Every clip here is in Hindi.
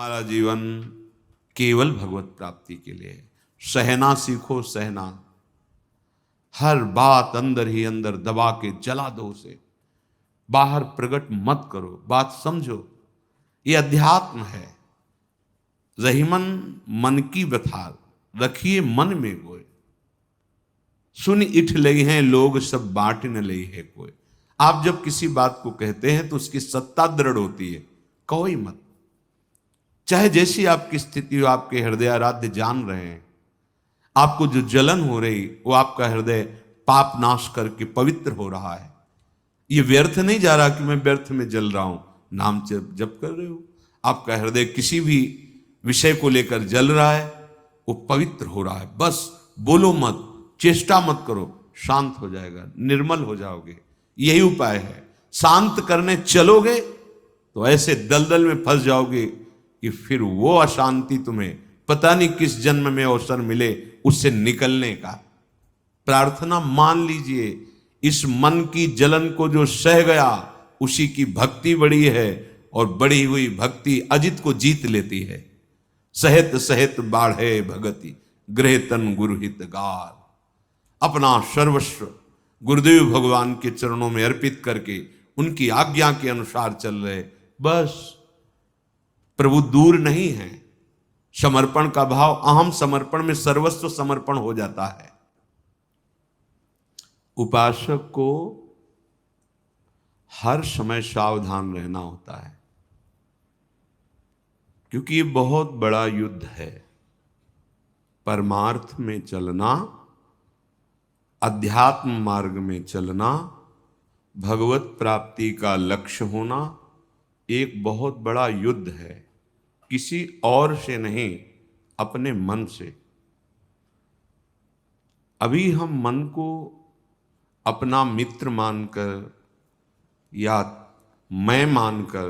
हमारा जीवन केवल भगवत प्राप्ति के लिए है। सहना सीखो, सहना। हर बात अंदर ही अंदर दबा के जला दो उसे, बाहर प्रकट मत करो, बात समझो। ये अध्यात्म है। रहीमन मन की व्यथा रखिए मन में गोय, सुन इठ लई हैं लोग सब बांट न लई है कोई। आप जब किसी बात को कहते हैं तो उसकी सत्ता दृढ़ होती है, कहो ही मत। चाहे जैसी आपकी स्थिति हो, आपके हृदय आराध्य जान रहे हैं, आपको जो जलन हो रही वो आपका हृदय पाप नाश करके पवित्र हो रहा है। ये व्यर्थ नहीं जा रहा कि मैं व्यर्थ में जल रहा हूं, नाम जप कर रहे हो। आपका हृदय किसी भी विषय को लेकर जल रहा है, वो पवित्र हो रहा है। बस बोलो मत, चेष्टा मत करो, शांत हो जाएगा, निर्मल हो जाओगे। यही उपाय है। शांत करने चलोगे तो ऐसे दलदल में फंस जाओगे कि फिर वो अशांति तुम्हें पता नहीं किस जन्म में अवसर मिले उससे निकलने का। प्रार्थना मान लीजिए, इस मन की जलन को जो सह गया उसी की भक्ति बड़ी है, और बढ़ी हुई भक्ति अजित को जीत लेती है। सहित सहित बाढ़े भगति गृह तन गुरुहित गार। अपना सर्वस्व गुरुदेव भगवान के चरणों में अर्पित करके उनकी आज्ञा के अनुसार चल रहे, बस प्रभु दूर नहीं है। समर्पण का भाव, अहम समर्पण में सर्वस्व समर्पण हो जाता है। उपासक को हर समय सावधान रहना होता है, क्योंकि ये बहुत बड़ा युद्ध है। परमार्थ में चलना, अध्यात्म मार्ग में चलना, भगवत प्राप्ति का लक्ष्य होना एक बहुत बड़ा युद्ध है। किसी और से नहीं, अपने मन से। अभी हम मन को अपना मित्र मानकर या मैं मानकर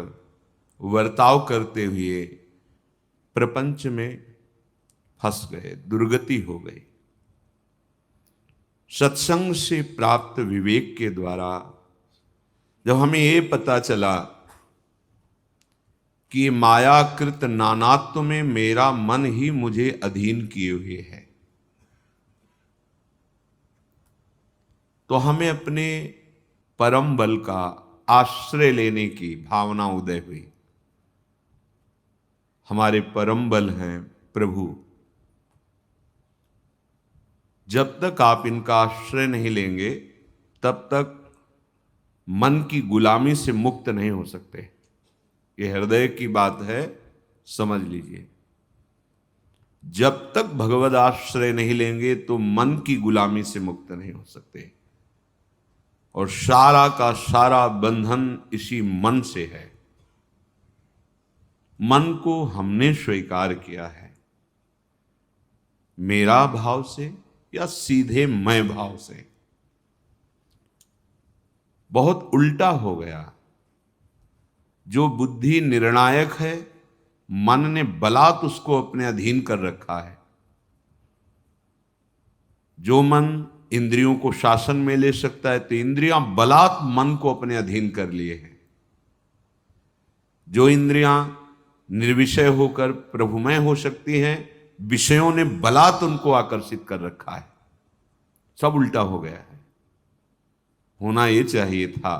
वर्ताव करते हुए प्रपंच में फंस गए, दुर्गति हो गई। सत्संग से प्राप्त विवेक के द्वारा जब हमें ये पता चला कि मायाकृत नानात्व में मेरा मन ही मुझे अधीन किए हुए है, तो हमें अपने परम बल का आश्रय लेने की भावना उदय हुई। हमारे परम बल हैं प्रभु। जब तक आप इनका आश्रय नहीं लेंगे तब तक मन की गुलामी से मुक्त नहीं हो सकते। ये हृदय की बात है, समझ लीजिए। जब तक भगवद आश्रय नहीं लेंगे तो मन की गुलामी से मुक्त नहीं हो सकते, और सारा का सारा बंधन इसी मन से है। मन को हमने स्वीकार किया है, मेरा भाव से या सीधे मैं भाव से। बहुत उल्टा हो गया। जो बुद्धि निर्णायक है, मन ने बलात् उसको अपने अधीन कर रखा है। जो मन इंद्रियों को शासन में ले सकता है, तो इंद्रियां बलात् मन को अपने अधीन कर लिए हैं। जो इंद्रियां निर्विषय होकर प्रभुमय हो सकती हैं, विषयों ने बलात् उनको आकर्षित कर रखा है। सब उल्टा हो गया है। होना यह चाहिए था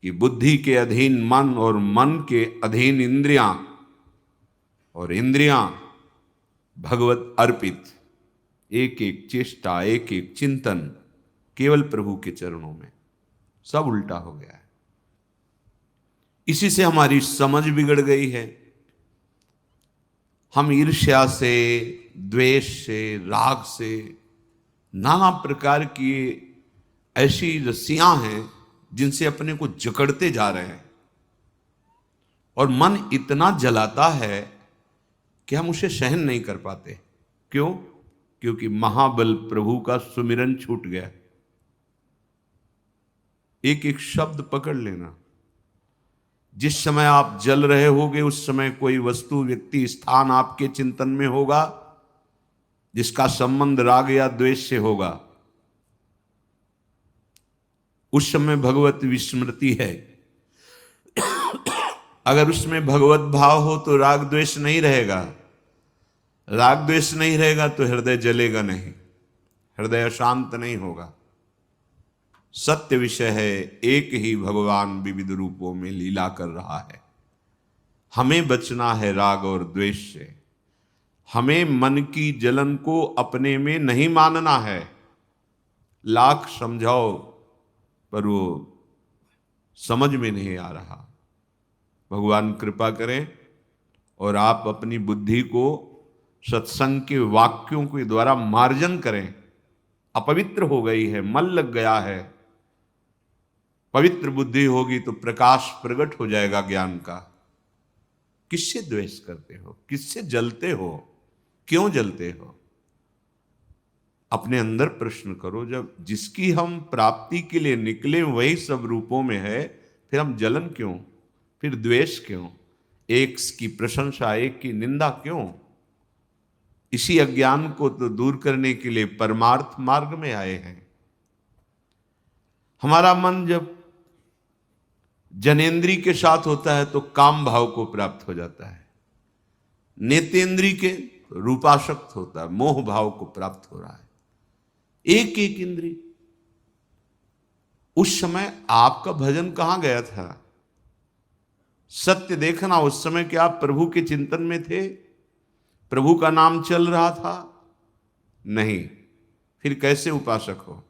कि बुद्धि के अधीन मन और मन के अधीन इंद्रियां, और इंद्रियां भगवत अर्पित। एक एक चेष्टा, एक एक चिंतन केवल प्रभु के चरणों में। सब उल्टा हो गया है। इसी से हमारी समझ बिगड़ गई है। हम ईर्ष्या से, द्वेष से, राग से, नाना प्रकार की ऐसी रस्सियां हैं जिनसे अपने को जकड़ते जा रहे हैं, और मन इतना जलाता है कि हम उसे सहन नहीं कर पाते। क्यों? क्योंकि महाबल प्रभु का सुमिरन छूट गया। एक एक शब्द पकड़ लेना। जिस समय आप जल रहे होगे उस समय कोई वस्तु, व्यक्ति, स्थान आपके चिंतन में होगा जिसका संबंध राग या द्वेष से होगा। उस समय भगवत विस्मृति है। अगर उसमें भगवत भाव हो तो राग द्वेष नहीं रहेगा, राग द्वेष नहीं रहेगा तो हृदय जलेगा नहीं, हृदय अशांत नहीं होगा। सत्य विषय है, एक ही भगवान विविध रूपों में लीला कर रहा है। हमें बचना है राग और द्वेष से। हमें मन की जलन को अपने में नहीं मानना है। लाख समझाओ पर वो समझ में नहीं आ रहा। भगवान कृपा करें और आप अपनी बुद्धि को सत्संग के वाक्यों के द्वारा मार्जन करें। अपवित्र हो गई है, मल लग गया है। पवित्र बुद्धि होगी तो प्रकाश प्रकट हो जाएगा ज्ञान का। किससे द्वेष करते हो, किससे जलते हो, क्यों जलते हो? अपने अंदर प्रश्न करो। जब जिसकी हम प्राप्ति के लिए निकले वही सब रूपों में है, फिर हम जलन क्यों, फिर द्वेष क्यों, एक की प्रशंसा एक की निंदा क्यों? इसी अज्ञान को तो दूर करने के लिए परमार्थ मार्ग में आए हैं। हमारा मन जब जनेन्द्री के साथ होता है तो काम भाव को प्राप्त हो जाता है, नेतेंद्री के रूपाशक्त होता है, मोह भाव को प्राप्त हो रहा है। एक एक इंद्री। उस समय आपका भजन कहां गया था? सत्य देखना, उस समय क्या आप प्रभु के चिंतन में थे? प्रभु का नाम चल रहा था? नहीं। फिर कैसे उपासक हो?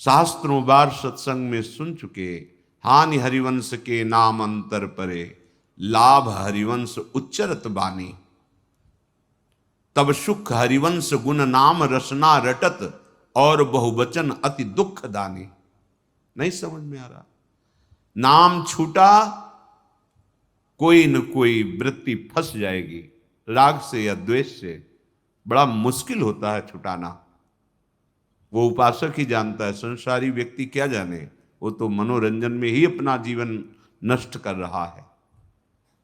शास्त्रों बार सत्संग में सुन चुके, हानि हरिवंश के नाम अंतर परे, लाभ हरिवंश उच्चरत बानी, तब सुख हरिवंश गुण नाम रसना रटत, और बहुवचन अति दुख दानी। नहीं समझ में आ रहा? नाम छूटा, कोई न कोई वृत्ति फंस जाएगी, राग से या द्वेष से। बड़ा मुश्किल होता है छुटाना। वो उपासक ही जानता है, संसारी व्यक्ति क्या जाने। वो तो मनोरंजन में ही अपना जीवन नष्ट कर रहा है।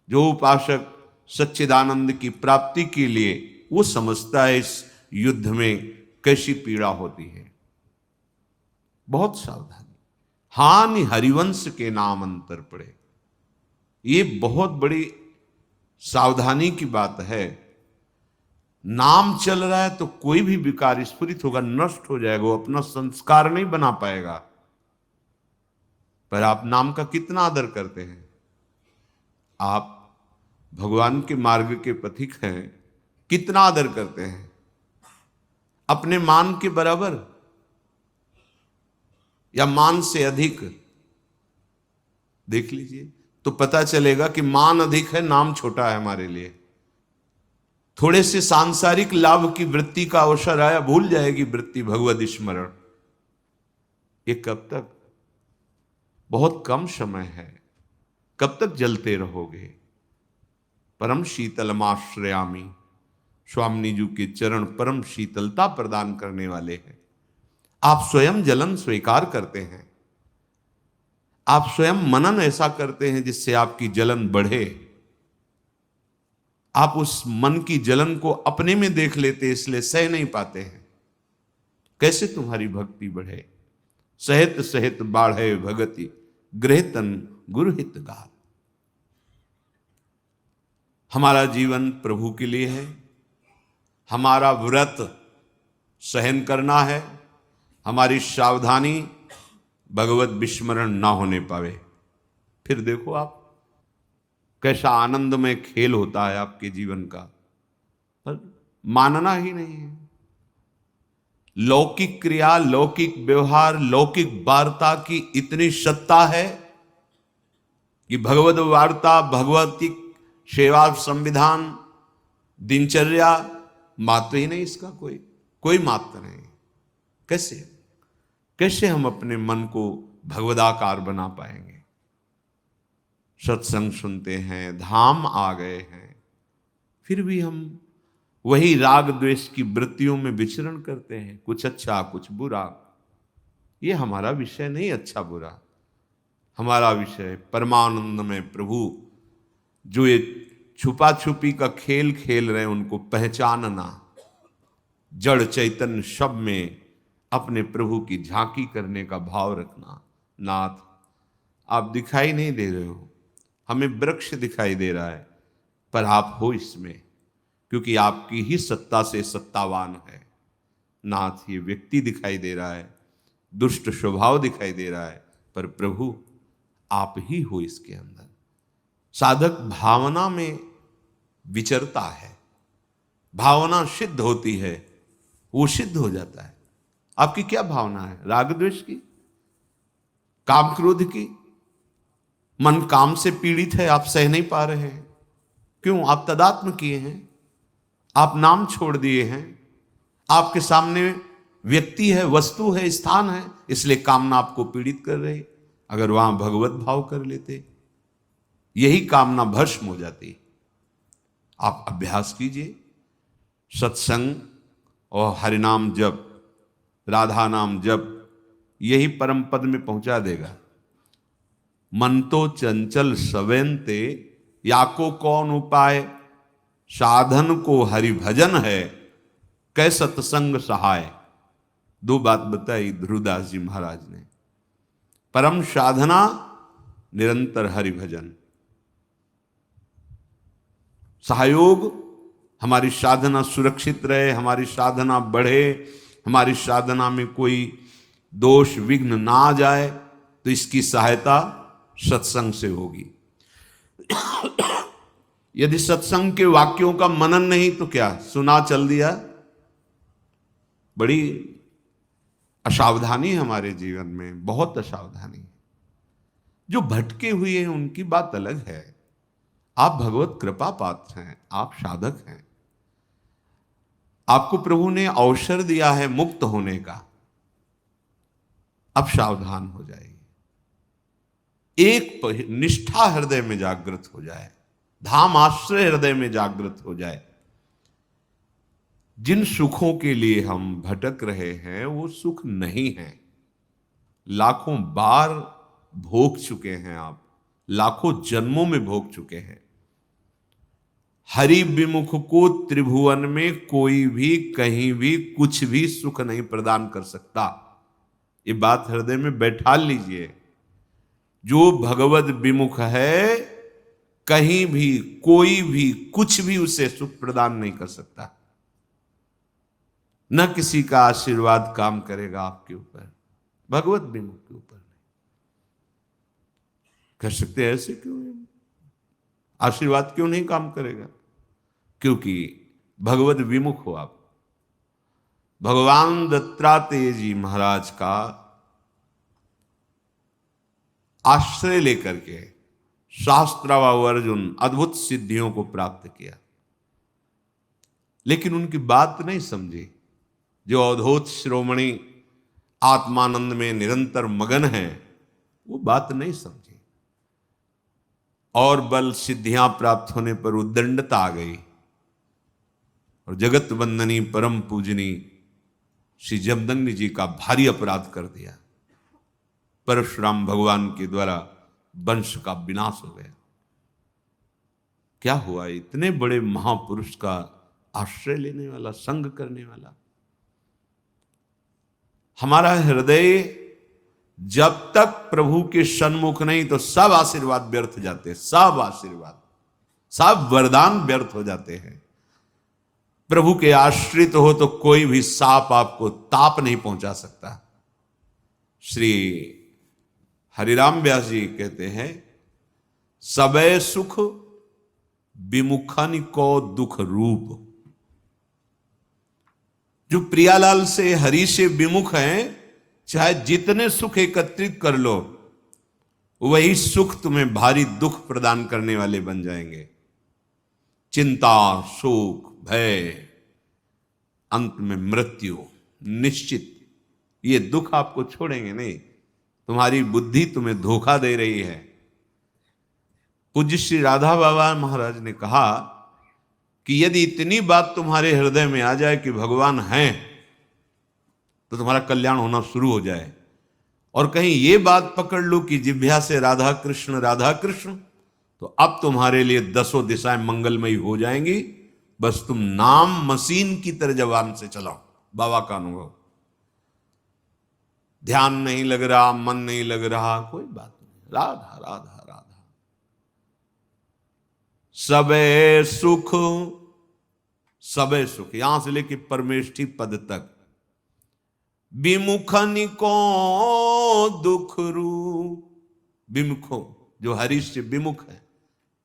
जो उपासक सच्चिदानंद की प्राप्ति के लिए, वो समझता है इस युद्ध में कैसी पीड़ा होती है। बहुत सावधानी। हानि हरिवंश के नाम अंतर पड़े, ये बहुत बड़ी सावधानी की बात है। नाम चल रहा है तो कोई भी विकार स्फुरित होगा, नष्ट हो जाएगा, वो अपना संस्कार नहीं बना पाएगा। पर आप नाम का कितना आदर करते हैं? आप भगवान के मार्ग के पथिक हैं, कितना आदर करते हैं? अपने मान के बराबर या मान से अधिक? देख लीजिए तो पता चलेगा कि मान अधिक है, नाम छोटा है हमारे लिए। थोड़े से सांसारिक लाभ की वृत्ति का अवसर आया, भूल जाएगी वृत्ति भगवद स्मरण। ये कब तक? बहुत कम समय है। कब तक जलते रहोगे? परम शीतलमाश्रयामी, स्वामी जी के चरण परम शीतलता प्रदान करने वाले हैं। आप स्वयं जलन स्वीकार करते हैं, आप स्वयं मनन ऐसा करते हैं जिससे आपकी जलन बढ़े। आप उस मन की जलन को अपने में देख लेते, इसलिए सह नहीं पाते हैं। कैसे तुम्हारी भक्ति बढ़े? सहित सहित बाढ़े भगति, गृहतन गुरुहित गाल। हमारा जीवन प्रभु के लिए है। हमारा व्रत सहन करना है। हमारी सावधानी भगवत विस्मरण ना होने पावे। फिर देखो आप कैसा आनंदमय खेल होता है आपके जीवन का, पर मानना ही नहीं है। लौकिक क्रिया, लौकिक व्यवहार, लौकिक वार्ता की इतनी सत्ता है कि भगवत वार्ता, भगवती सेवा संविधान, दिनचर्या, महत्व ही नहीं इसका। कोई महत्व नहीं। कैसे हम अपने मन को भगवदाकार बना पाएंगे? सत्संग सुनते हैं, धाम आ गए हैं, फिर भी हम वही राग द्वेष की वृत्तियों में विचरण करते हैं, कुछ अच्छा कुछ बुरा। ये हमारा विषय नहीं, अच्छा बुरा। हमारा विषय परमानंद में प्रभु जो ये छुपा छुपी का खेल खेल रहे हैं, उनको पहचानना, जड़ चैतन्य सब में अपने प्रभु की झांकी करने का भाव रखना। नाथ, आप दिखाई नहीं दे रहे हो, हमें वृक्ष दिखाई दे रहा है, पर आप हो इसमें, क्योंकि आपकी ही सत्ता से सत्तावान है। नाथ, ये व्यक्ति दिखाई दे रहा है, दुष्ट स्वभाव दिखाई दे रहा है, पर प्रभु आप ही हो इसके अंदर। साधक भावना में विचरता है, भावना सिद्ध होती है, वो सिद्ध हो जाता है। आपकी क्या भावना है? राग द्वेष की, काम क्रोध की? मन काम से पीड़ित है, आप सह नहीं पा रहे हैं। क्यों? आप तदात्म किए हैं, आप नाम छोड़ दिए हैं, आपके सामने व्यक्ति है, वस्तु है, स्थान है, इसलिए कामना आपको पीड़ित कर रही। अगर वहां भगवत भाव कर लेते, यही कामना भस्म हो जाती। आप अभ्यास कीजिए, सत्संग और हरिनाम जप, राधा नाम जप, यही परम पद में पहुंचा देगा। मन तो चंचल सवेंते, याको कौन उपाय, साधन को हरि भजन है, कै सत्संग सहाय। दो बात बताई ध्रुवदास जी महाराज ने। परम साधना निरंतर हरि भजन, सहयोग, हमारी साधना सुरक्षित रहे, हमारी साधना बढ़े, हमारी साधना में कोई दोष विघ्न ना आ जाए, तो इसकी सहायता सत्संग से होगी। यदि सत्संग के वाक्यों का मनन नहीं तो क्या, सुना चल दिया, बड़ी असावधानी है हमारे जीवन में, बहुत असावधानी। जो भटके हुए हैं उनकी बात अलग है, आप भगवत कृपा पात्र हैं, आप साधक हैं, आपको प्रभु ने अवसर दिया है मुक्त होने का। अब सावधान हो जाइए, एक निष्ठा हृदय में जागृत हो जाए, धाम आश्रय हृदय में जागृत हो जाए। जिन सुखों के लिए हम भटक रहे हैं वो सुख नहीं है, लाखों बार भोग चुके हैं आप, लाखों जन्मों में भोग चुके हैं। हरि विमुख को त्रिभुवन में कोई भी कहीं भी कुछ भी सुख नहीं प्रदान कर सकता। ये बात हृदय में बैठा लीजिए। जो भगवत विमुख है, कहीं भी कोई भी कुछ भी उसे सुख प्रदान नहीं कर सकता। न किसी का आशीर्वाद काम करेगा आपके ऊपर, भगवत विमुख के ऊपर नहीं कर सकते। ऐसे क्यों? आशीर्वाद क्यों नहीं काम करेगा? क्योंकि भगवत विमुख हो आप। भगवान दत्तात्रेय जी महाराज का आश्रय लेकर के शास्त्राव अर्जुन अद्भुत सिद्धियों को प्राप्त किया, लेकिन उनकी बात नहीं समझी। जो अवधूत श्रोमणी आत्मानंद में निरंतर मगन है, वो बात नहीं समझी, और बल सिद्धियां प्राप्त होने पर उद्दंडता आ गई, और जगत वंदनी परम पूजनी श्री जमदग्नि जी का भारी अपराध कर दिया। परशुराम भगवान के द्वारा वंश का विनाश हो गया। क्या हुआ? इतने बड़े महापुरुष का आश्रय लेने वाला, संग करने वाला। हमारा हृदय जब तक प्रभु के सन्मुख नहीं, तो सब आशीर्वाद व्यर्थ जाते हैं, सब आशीर्वाद, सब वरदान व्यर्थ हो जाते हैं। प्रभु के आश्रित हो तो कोई भी सांप आपको ताप नहीं पहुंचा सकता। श्री हरिराम व्यास जी कहते हैं, सबे सुख विमुखन को दुख रूप। जो प्रियालाल से, हरि से विमुख हैं, चाहे जितने सुख एकत्रित कर लो, वही सुख तुम्हें भारी दुख प्रदान करने वाले बन जाएंगे। चिंता, शोक, भय, अंत में मृत्यु निश्चित। ये दुख आपको छोड़ेंगे नहीं। तुम्हारी बुद्धि तुम्हें धोखा दे रही है। पूज्य श्री राधा बाबा महाराज ने कहा कि यदि इतनी बात तुम्हारे हृदय में आ जाए कि भगवान हैं, तो तुम्हारा कल्याण होना शुरू हो जाए, और कहीं ये बात पकड़ लो कि जिह्वा से राधा कृष्ण राधा कृष्ण, तो अब तुम्हारे लिए दसों दिशाएं मंगलमयी हो जाएंगी। बस तुम नाम मशीन की तरह जबान से चलाओ। बाबा का अनुभव, ध्यान नहीं लग रहा, मन नहीं लग रहा, कोई बात नहीं, राधा राधा राधा। सबे सुख, सबे सुख यहां से लेके परमेष्ठी पद तक, विमुखन को दुख रूप, विमुखो जो हरि से विमुख है,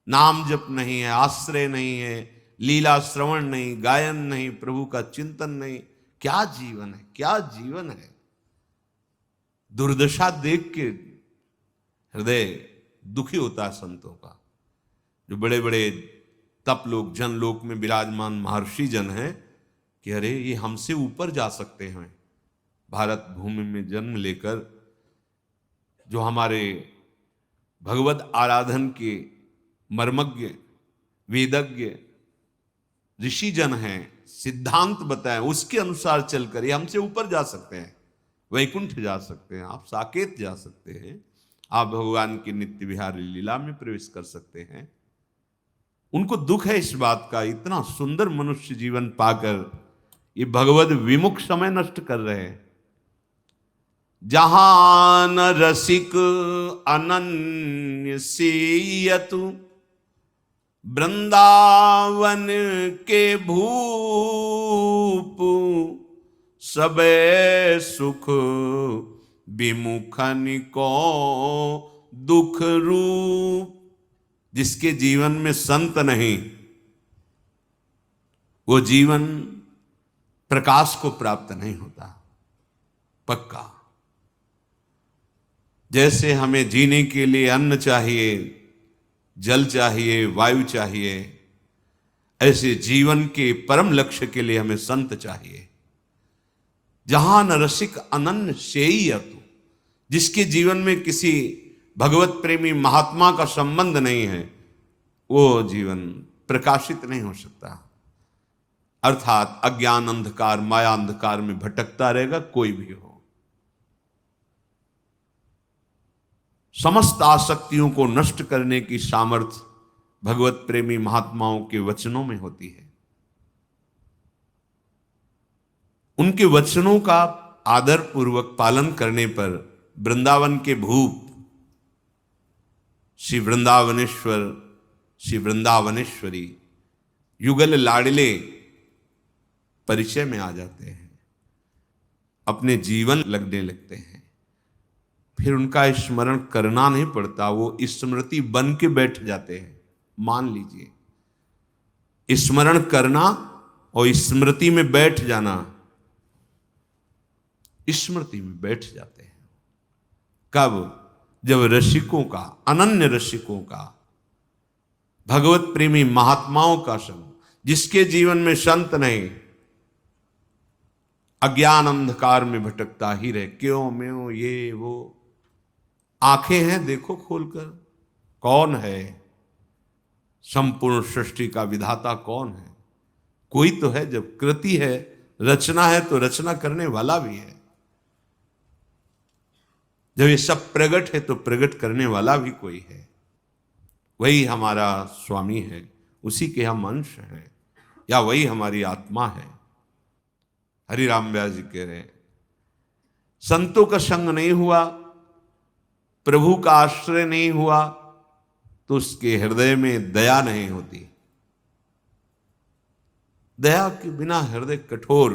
नाम जप नहीं है, आश्रय नहीं है, लीला श्रवण नहीं, गायन नहीं, प्रभु का चिंतन नहीं, क्या जीवन है, क्या जीवन है। दुर्दशा देख के हृदय दुखी होता है संतों का। जो बड़े बड़े तप लोग जन लोक में विराजमान महर्षि जन हैं कि अरे ये हमसे ऊपर जा सकते हैं, भारत भूमि में जन्म लेकर जो हमारे भगवत आराधन के मर्मज्ञ वेदज्ञ ऋषि जन हैं, सिद्धांत बताएं, उसके अनुसार चलकर ये हमसे ऊपर जा सकते हैं, वैकुंठ जा सकते हैं, आप साकेत जा सकते हैं, आप भगवान की नित्य विहारी लीला में प्रवेश कर सकते हैं। उनको दुख है इस बात का, इतना सुंदर मनुष्य जीवन पाकर ये भगवद विमुख समय नष्ट कर रहे हैं। जहां न रसिक अनन्य सेयतु, वृंदावन के भूप, सबे सुख विमुखन को दुख रूप। जिसके जीवन में संत नहीं, वो जीवन प्रकाश को प्राप्त नहीं होता, पक्का। जैसे हमें जीने के लिए अन्न चाहिए, जल चाहिए, वायु चाहिए, ऐसे जीवन के परम लक्ष्य के लिए हमें संत चाहिए। जहां न रसिक अनन्य सेयतु, जिसके जीवन में किसी भगवत प्रेमी महात्मा का संबंध नहीं है, वो जीवन प्रकाशित नहीं हो सकता। अर्थात अज्ञान अंधकार, माया अंधकार में भटकता रहेगा कोई भी हो। समस्त आसक्तियों को नष्ट करने की सामर्थ्य भगवत प्रेमी महात्माओं के वचनों में होती है। उनके वचनों का आदर पूर्वक पालन करने पर वृंदावन के भूप श्री वृंदावनेश्वर, श्री वृंदावनेश्वरी युगल लाडले परिचय में आ जाते हैं, अपने जीवन लगने लगते हैं। फिर उनका स्मरण करना नहीं पड़ता, वो स्मृति बन के बैठ जाते हैं। मान लीजिए, स्मरण करना और स्मृति में बैठ जाना, स्मृति में बैठ जाते हैं। कब? जब रसिकों का, अनन्य रसिकों का, भगवत प्रेमी महात्माओं का संग, जिसके जीवन में संत नहीं, अज्ञान अंधकार में भटकता ही रहे, क्यों म्यों ये वो। आंखें हैं, देखो खोलकर, कौन है संपूर्ण सृष्टि का विधाता? कौन है? कोई तो है। जब कृति है, रचना है, तो रचना करने वाला भी है। जब ये सब प्रगट है तो प्रगट करने वाला भी कोई है। वही हमारा स्वामी है, उसी के हम अंश हैं, या वही हमारी आत्मा है। हरि राम व्यास जी कह रहे, संतों का संग नहीं हुआ, प्रभु का आश्रय नहीं हुआ, तो उसके हृदय में दया नहीं होती। दया के बिना हृदय कठोर,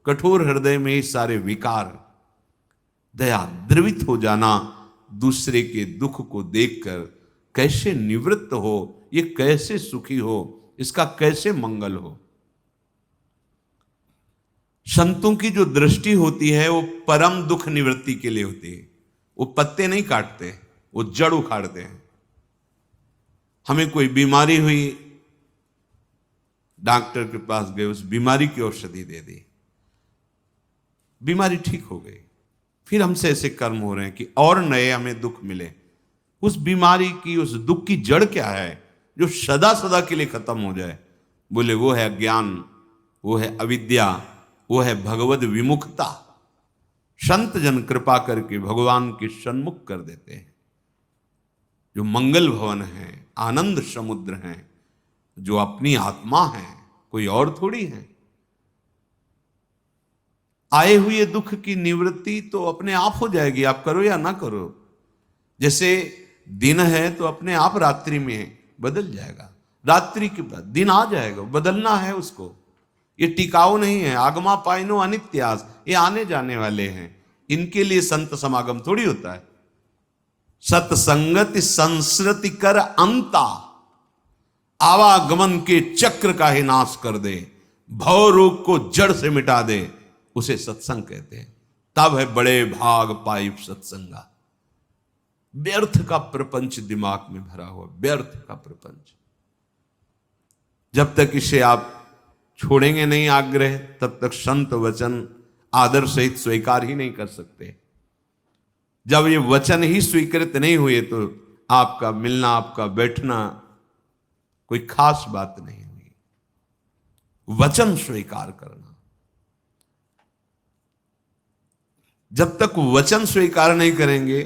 कठोर हृदय में ही सारे विकार। दया, द्रवित हो जाना, दूसरे के दुख को देखकर कैसे निवृत्त हो, ये कैसे सुखी हो, इसका कैसे मंगल हो। संतों की जो दृष्टि होती है वो परम दुख निवृत्ति के लिए होती है। वो पत्ते नहीं काटते, वो जड़ उखाड़ते हैं। हमें कोई बीमारी हुई, डॉक्टर के पास गए, उस बीमारी की औषधि दे दी, बीमारी ठीक हो गई। फिर हमसे ऐसे कर्म हो रहे हैं कि और नए हमें दुख मिले। उस बीमारी की, उस दुख की जड़ क्या है जो सदा सदा के लिए खत्म हो जाए? बोले वो है अज्ञान, वो है अविद्या, वो है भगवद विमुखता। संत जन कृपा करके भगवान के सन्मुख कर देते हैं। जो मंगल भवन है, आनंद समुद्र हैं, जो अपनी आत्मा है, कोई और थोड़ी है। आए हुए दुख की निवृत्ति तो अपने आप हो जाएगी, आप करो या ना करो। जैसे दिन है तो अपने आप रात्रि में बदल जाएगा, रात्रि के बाद दिन आ जाएगा, बदलना है उसको। ये टिकाऊ नहीं है। आगमा पाइनो अनित्यास, ये आने जाने वाले हैं। इनके लिए संत समागम थोड़ी होता है। सत्संगति संस्कृति कर अंता, आवागमन के चक्र का ही नाश कर दे, भव रोग को जड़ से मिटा दे, उसे सत्संग कहते हैं। तब है बड़े भाग पाई सत्संगा। व्यर्थ का प्रपंच दिमाग में भरा हुआ, व्यर्थ का प्रपंच। जब तक इसे आप छोड़ेंगे नहीं आग्रह, तब तक संत वचन आदर सहित स्वीकार ही नहीं कर सकते। जब ये वचन ही स्वीकृत नहीं हुए तो आपका मिलना, आपका बैठना कोई खास बात नहीं हुई। वचन स्वीकार करना। जब तक वचन स्वीकार नहीं करेंगे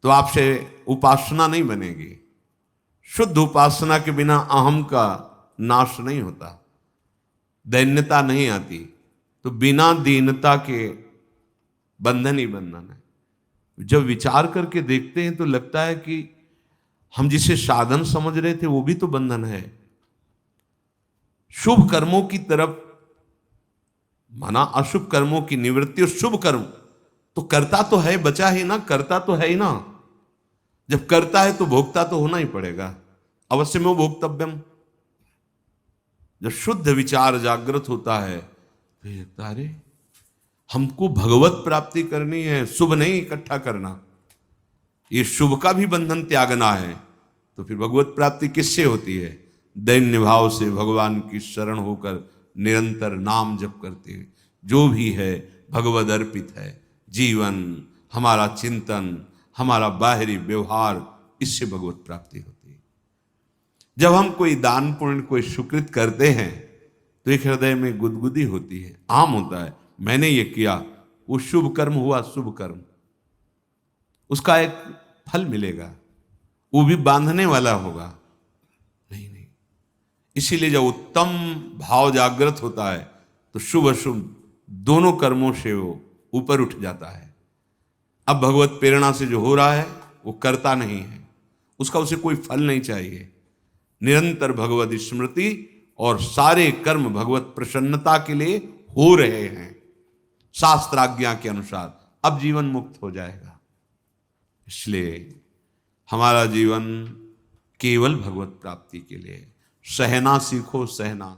तो आपसे उपासना नहीं बनेगी। शुद्ध उपासना के बिना अहम का नाश नहीं होता, दैन्यता नहीं आती। तो बिना दीनता के बंधन ही बंधन है। जब विचार करके देखते हैं तो लगता है कि हम जिसे साधन समझ रहे थे वो भी तो बंधन है। शुभ कर्मों की तरफ माना अशुभ कर्मों की निवृत्ति, और शुभ कर्म तो करता तो है, बचा ही ना, करता तो है ही ना। जब करता है तो भोगता तो होना ही पड़ेगा, अवश्य में भोक्तव्यम। जब शुद्ध विचार जागृत होता है तो ये लगता है अरे हमको भगवत प्राप्ति करनी है, शुभ नहीं इकट्ठा करना। ये शुभ का भी बंधन त्यागना है तो फिर भगवत प्राप्ति किससे होती है? दैन्य भाव से भगवान की शरण होकर निरंतर नाम जप करते हुए। जो भी है भगवद अर्पित है। जीवन, हमारा चिंतन, हमारा बाहरी व्यवहार, इससे भगवत प्राप्ति होती है। जब हम कोई दान पुण्य, कोई सुकृत करते हैं तो एक हृदय में गुदगुदी होती है, आम होता है, मैंने ये किया, वो शुभ कर्म हुआ, शुभ कर्म, उसका एक फल मिलेगा, वो भी बांधने वाला होगा। नहीं नहीं, इसीलिए जब उत्तम भाव जागृत होता है तो शुभ अशुभ दोनों कर्मों से वो ऊपर उठ जाता है। अब भगवत प्रेरणा से जो हो रहा है वो करता नहीं है, उसका उसे कोई फल नहीं चाहिए। निरंतर भगवत स्मृति और सारे कर्म भगवत प्रसन्नता के लिए हो रहे हैं शास्त्राज्ञा के अनुसार। अब जीवन मुक्त हो जाएगा। इसलिए हमारा जीवन केवल भगवत प्राप्ति के लिए। सहना सीखो, सहना।